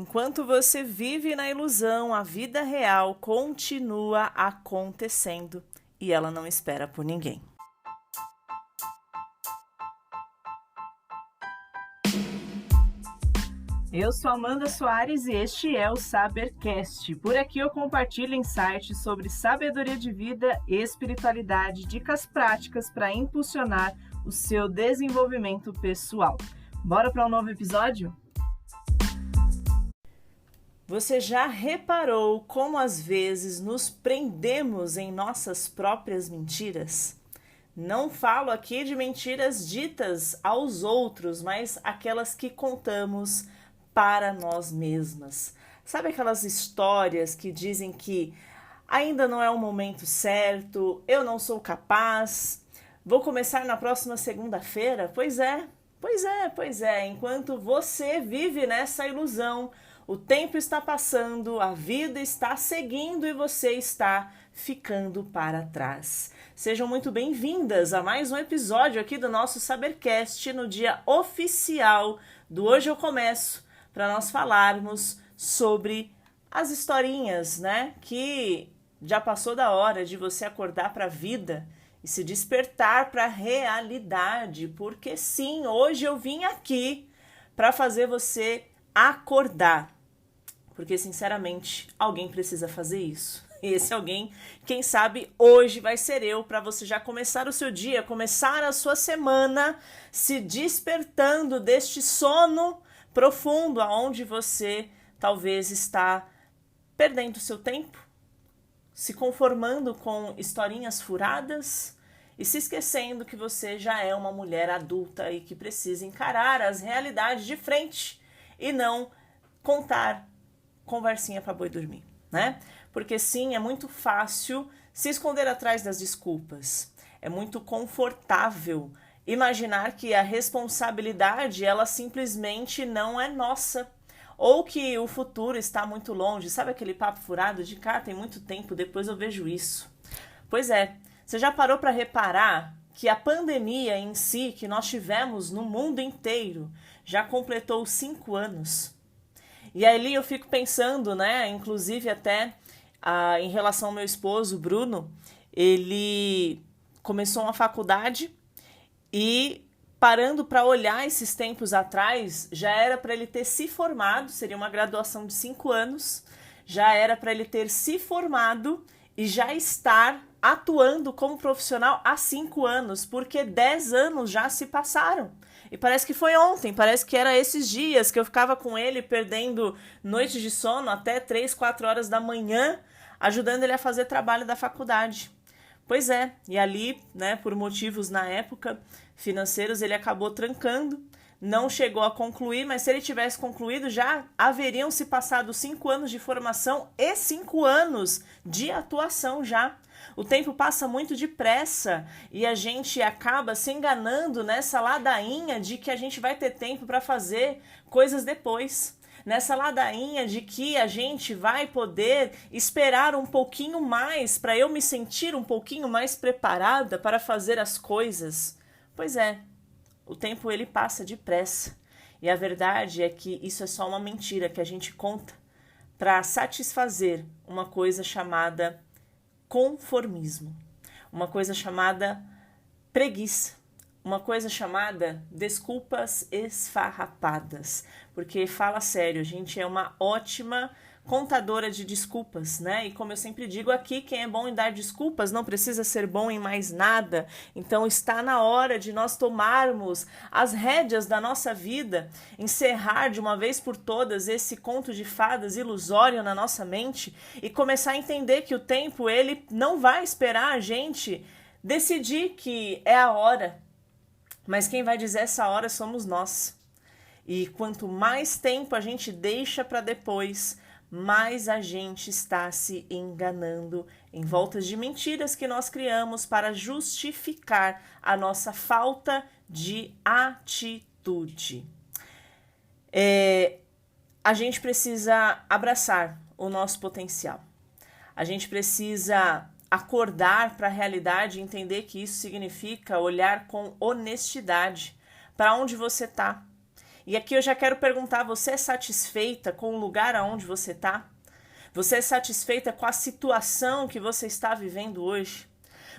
Enquanto você vive na ilusão, a vida real continua acontecendo e ela não espera por ninguém. Eu sou Amanda Soares e este é o Sabercast. Por aqui eu compartilho insights sobre sabedoria de vida e espiritualidade, dicas práticas para impulsionar o seu desenvolvimento pessoal. Bora para um novo episódio? Você já reparou como às vezes nos prendemos em nossas próprias mentiras? Não falo aqui de mentiras ditas aos outros, mas aquelas que contamos para nós mesmas. Sabe aquelas histórias que dizem que ainda não é o momento certo, eu não sou capaz, vou começar na próxima segunda-feira? Pois é. Enquanto você vive nessa ilusão, o tempo está passando, a vida está seguindo e você está ficando para trás. Sejam muito bem-vindas a mais um episódio aqui do nosso Sabercast no dia oficial do Hoje Eu Começo, para nós falarmos sobre as historinhas, né? Que já passou da hora de você acordar para a vida e se despertar para a realidade, porque sim, hoje eu vim aqui para fazer você acordar. Porque, sinceramente, alguém precisa fazer isso. E esse alguém, quem sabe, hoje vai ser eu, para você já começar o seu dia, começar a sua semana se despertando deste sono profundo, aonde você talvez está perdendo o seu tempo, se conformando com historinhas furadas e se esquecendo que você já é uma mulher adulta e que precisa encarar as realidades de frente e não contar conversinha para boi dormir, né? Porque sim, é muito fácil se esconder atrás das desculpas. É muito confortável imaginar que a responsabilidade, ela simplesmente não é nossa. Ou que o futuro está muito longe. Sabe aquele papo furado de cá, tem muito tempo, depois eu vejo isso. Pois é, você já parou para reparar que a pandemia em si, que nós tivemos no mundo inteiro, já completou 5 anos? E ali eu fico pensando, né, inclusive até em relação ao meu esposo, Bruno, ele começou uma faculdade e parando para olhar esses tempos atrás, já era para ele ter se formado, seria uma graduação de 5 anos, já era para ele ter se formado e já estar atuando como profissional há 5 anos, porque 10 anos já se passaram. E parece que foi ontem, parece que era esses dias que eu ficava com ele perdendo noites de sono até 3, 4 horas da manhã, ajudando ele a fazer trabalho da faculdade. Pois é, e ali, né, por motivos na época financeiros, ele acabou trancando, não chegou a concluir, mas se ele tivesse concluído, já haveriam se passado 5 anos de formação e 5 anos de atuação já. O tempo passa muito depressa e a gente acaba se enganando nessa ladainha de que a gente vai ter tempo para fazer coisas depois. Nessa ladainha de que a gente vai poder esperar um pouquinho mais para eu me sentir um pouquinho mais preparada para fazer as coisas. Pois é, o tempo ele passa depressa. E a verdade é que isso é só uma mentira que a gente conta para satisfazer uma coisa chamada conformismo, uma coisa chamada preguiça, uma coisa chamada desculpas esfarrapadas, porque fala sério, a gente é uma ótima contadora de desculpas, né? E como eu sempre digo aqui, quem é bom em dar desculpas não precisa ser bom em mais nada. Então está na hora de nós tomarmos as rédeas da nossa vida, encerrar de uma vez por todas esse conto de fadas ilusório na nossa mente e começar a entender que o tempo ele não vai esperar a gente decidir que é a hora, mas quem vai dizer essa hora somos nós. E quanto mais tempo a gente deixa para depois, mais a gente está se enganando em voltas de mentiras que nós criamos para justificar a nossa falta de atitude. A gente precisa abraçar o nosso potencial. A gente precisa acordar para a realidade e entender que isso significa olhar com honestidade para onde você está E aqui eu já quero perguntar, você é satisfeita com o lugar aonde você está? Você é satisfeita com a situação que você está vivendo hoje?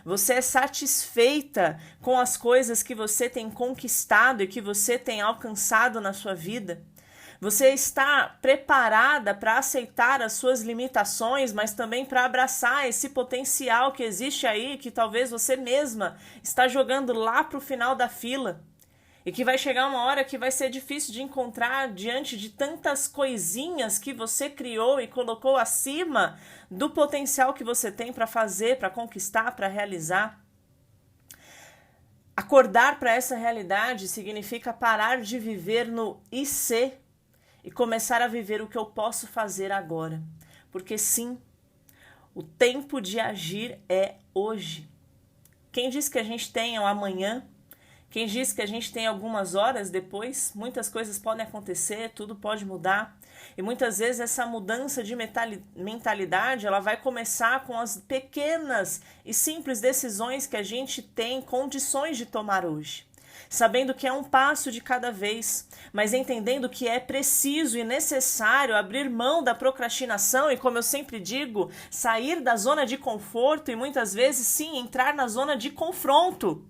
Você é satisfeita com as coisas que você tem conquistado e que você tem alcançado na sua vida? Você está preparada para aceitar as suas limitações, mas também para abraçar esse potencial que existe aí, que talvez você mesma está jogando lá para o final da fila? E que vai chegar uma hora que vai ser difícil de encontrar diante de tantas coisinhas que você criou e colocou acima do potencial que você tem para fazer, para conquistar, para realizar. Acordar para essa realidade significa parar de viver no IC e começar a viver o que eu posso fazer agora. Porque sim, o tempo de agir é hoje. Quem diz que a gente tem o amanhã? Quem diz que a gente tem algumas horas depois? Muitas coisas podem acontecer, tudo pode mudar. E muitas vezes essa mudança de mentalidade, ela vai começar com as pequenas e simples decisões que a gente tem condições de tomar hoje. Sabendo que é um passo de cada vez, mas entendendo que é preciso e necessário abrir mão da procrastinação e, como eu sempre digo, sair da zona de conforto e muitas vezes sim entrar na zona de confronto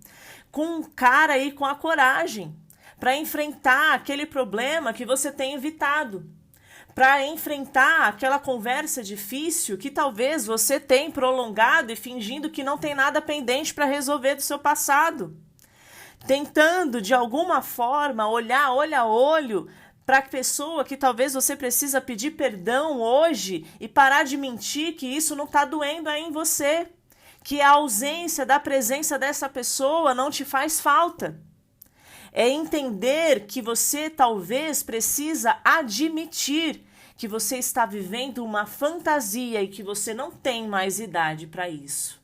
com cara e com a coragem para enfrentar aquele problema que você tem evitado, para enfrentar aquela conversa difícil que talvez você tenha prolongado e fingindo que não tem nada pendente para resolver do seu passado. Tentando, de alguma forma, olhar olho a olho para a pessoa que talvez você precisa pedir perdão hoje e parar de mentir que isso não está doendo aí em você, que a ausência da presença dessa pessoa não te faz falta. É entender que você talvez precisa admitir que você está vivendo uma fantasia e que você não tem mais idade para isso.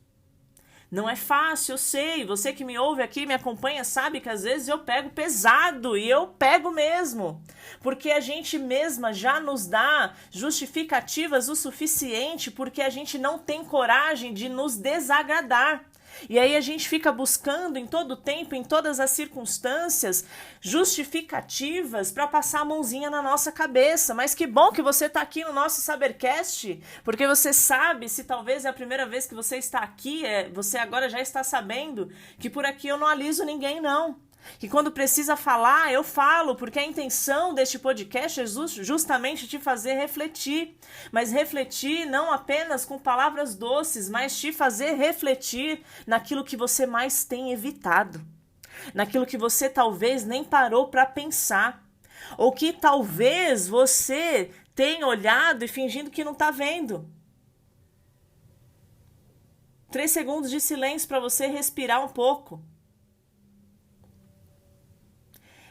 Não é fácil, eu sei, você que me ouve aqui, me acompanha, sabe que às vezes eu pego pesado e eu pego mesmo, porque a gente mesma já nos dá justificativas o suficiente porque a gente não tem coragem de nos desagradar. E aí a gente fica buscando em todo tempo, em todas as circunstâncias, justificativas para passar a mãozinha na nossa cabeça. Mas que bom que você está aqui no nosso Sabercast, porque você sabe, se talvez é a primeira vez que você está aqui, você agora já está sabendo que por aqui eu não aliso ninguém, não. Que quando precisa falar, eu falo, porque a intenção deste podcast é justamente te fazer refletir. Mas refletir não apenas com palavras doces, mas te fazer refletir naquilo que você mais tem evitado. Naquilo que você talvez nem parou para pensar. Ou que talvez você tenha olhado e fingindo que não está vendo. 3 segundos de silêncio para você respirar um pouco.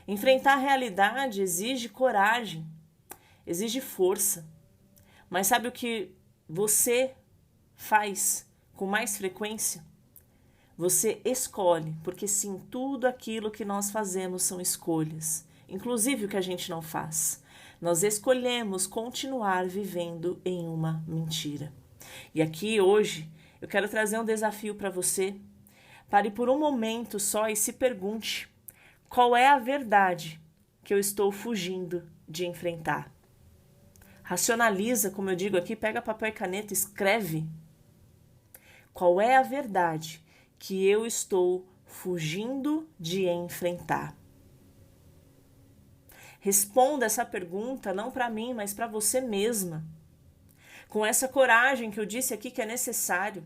Enfrentar a realidade exige coragem, exige força. Mas sabe o que você faz com mais frequência? Você escolhe, porque sim, tudo aquilo que nós fazemos são escolhas, inclusive o que a gente não faz. Nós escolhemos continuar vivendo em uma mentira. E aqui hoje eu quero trazer um desafio para você. Pare por um momento só e se pergunte: qual é a verdade que eu estou fugindo de enfrentar? Racionaliza, como eu digo aqui, pega papel e caneta, escreve. Qual é a verdade que eu estou fugindo de enfrentar? Responda essa pergunta não para mim, mas para você mesma. Com essa coragem que eu disse aqui que é necessário.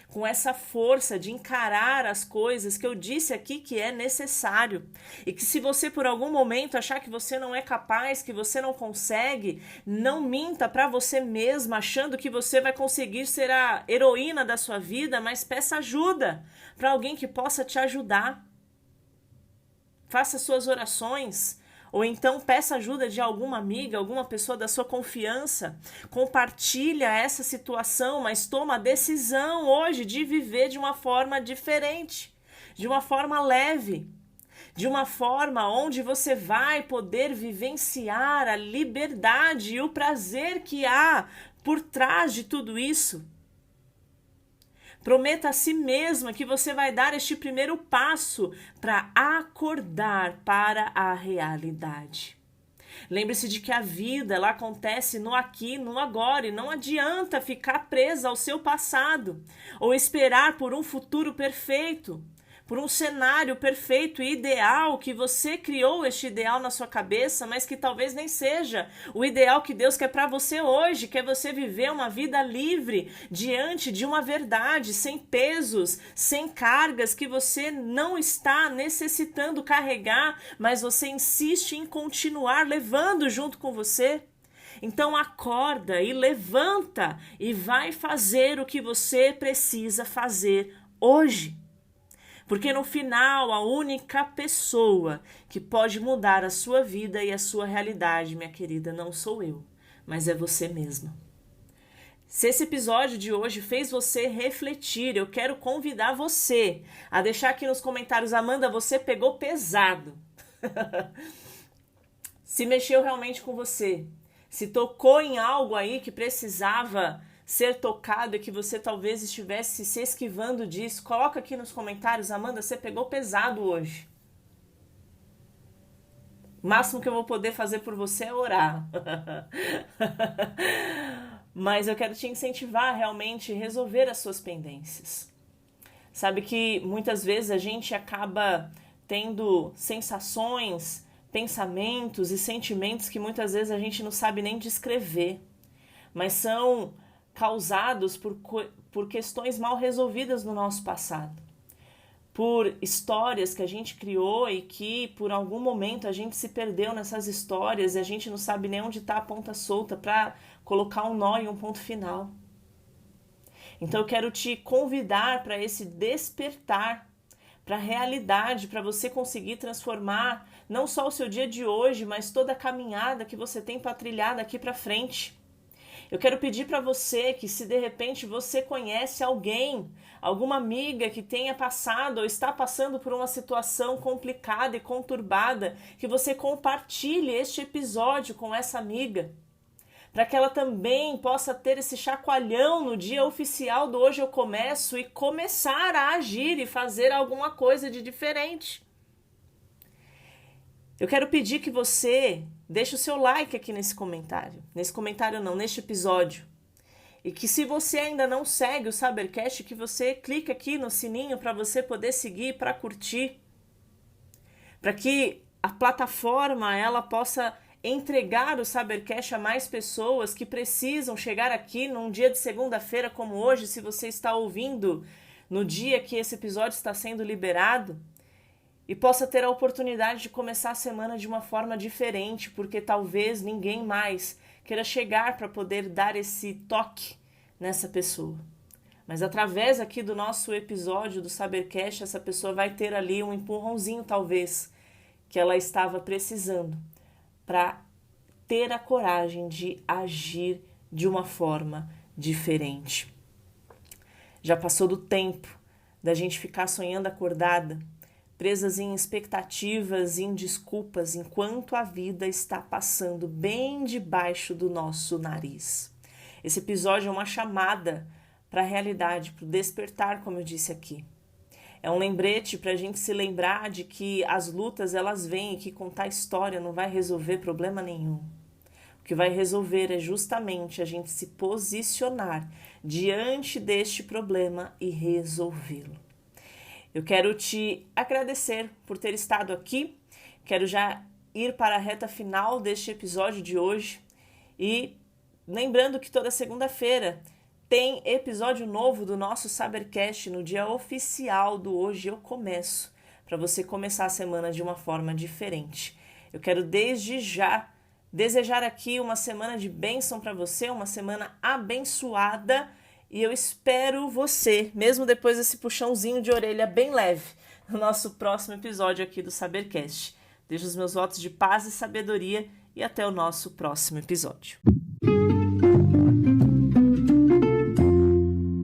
Com essa força de encarar as coisas que eu disse aqui que é necessário. E que se você por algum momento achar que você não é capaz, que você não consegue, não minta para você mesma achando que você vai conseguir ser a heroína da sua vida, mas peça ajuda para alguém que possa te ajudar. Faça suas orações. Ou então peça ajuda de alguma amiga, alguma pessoa da sua confiança. Compartilha essa situação, mas toma a decisão hoje de viver de uma forma diferente, de uma forma leve, de uma forma onde você vai poder vivenciar a liberdade e o prazer que há por trás de tudo isso. Prometa a si mesma que você vai dar este primeiro passo para acordar para a realidade. Lembre-se de que a vida ela acontece no aqui, no agora, e não adianta ficar presa ao seu passado ou esperar por um futuro perfeito, por um cenário perfeito e ideal que você criou este ideal na sua cabeça, mas que talvez nem seja o ideal que Deus quer para você hoje, quer você viver uma vida livre diante de uma verdade, sem pesos, sem cargas que você não está necessitando carregar, mas você insiste em continuar levando junto com você. Então acorda e levanta e vai fazer o que você precisa fazer hoje. Porque no final, a única pessoa que pode mudar a sua vida e a sua realidade, minha querida, não sou eu, mas é você mesma. Se esse episódio de hoje fez você refletir, eu quero convidar você a deixar aqui nos comentários: Amanda, você pegou pesado. Se mexeu realmente com você, se tocou em algo aí que precisava ser tocado e que você talvez estivesse se esquivando disso, coloca aqui nos comentários: Amanda, você pegou pesado hoje. O máximo que eu vou poder fazer por você é orar. Mas eu quero te incentivar a realmente resolver as suas pendências. Sabe que muitas vezes a gente acaba tendo sensações, pensamentos e sentimentos que muitas vezes a gente não sabe nem descrever, mas são causados por questões mal resolvidas no nosso passado, por histórias que a gente criou e que por algum momento a gente se perdeu nessas histórias e a gente não sabe nem onde está a ponta solta para colocar um nó e um ponto final. Então eu quero te convidar para esse despertar, para a realidade, para você conseguir transformar não só o seu dia de hoje, mas toda a caminhada que você tem para trilhar daqui para frente. Eu quero pedir para você que, se de repente você conhece alguém, alguma amiga que tenha passado ou está passando por uma situação complicada e conturbada, que você compartilhe este episódio com essa amiga, para que ela também possa ter esse chacoalhão no dia oficial do Hoje Eu Começo e começar a agir e fazer alguma coisa de diferente. Eu quero pedir que você deixe o seu like aqui nesse comentário. Neste episódio. E que, se você ainda não segue o Sabercast, que você clique aqui no sininho para você poder seguir, para curtir. Para que a plataforma ela possa entregar o Sabercast a mais pessoas que precisam chegar aqui num dia de segunda-feira como hoje, se você está ouvindo no dia que esse episódio está sendo liberado. E possa ter a oportunidade de começar a semana de uma forma diferente, porque talvez ninguém mais queira chegar para poder dar esse toque nessa pessoa. Mas através aqui do nosso episódio do Sabercast, essa pessoa vai ter ali um empurrãozinho, talvez, que ela estava precisando para ter a coragem de agir de uma forma diferente. Já passou do tempo da gente ficar sonhando acordada, presas em expectativas e em desculpas, enquanto a vida está passando bem debaixo do nosso nariz. Esse episódio é uma chamada para a realidade, para o despertar, como eu disse aqui. É um lembrete para a gente se lembrar de que as lutas elas vêm e que contar história não vai resolver problema nenhum. O que vai resolver é justamente a gente se posicionar diante deste problema e resolvê-lo. Eu quero te agradecer por ter estado aqui, quero já ir para a reta final deste episódio de hoje e lembrando que toda segunda-feira tem episódio novo do nosso Sabercast no dia oficial do Hoje Eu Começo, para você começar a semana de uma forma diferente. Eu quero desde já desejar aqui uma semana de bênção para você, uma semana abençoada. E eu espero você, mesmo depois desse puxãozinho de orelha bem leve, no nosso próximo episódio aqui do Sabercast. Deixo os meus votos de paz e sabedoria e até o nosso próximo episódio.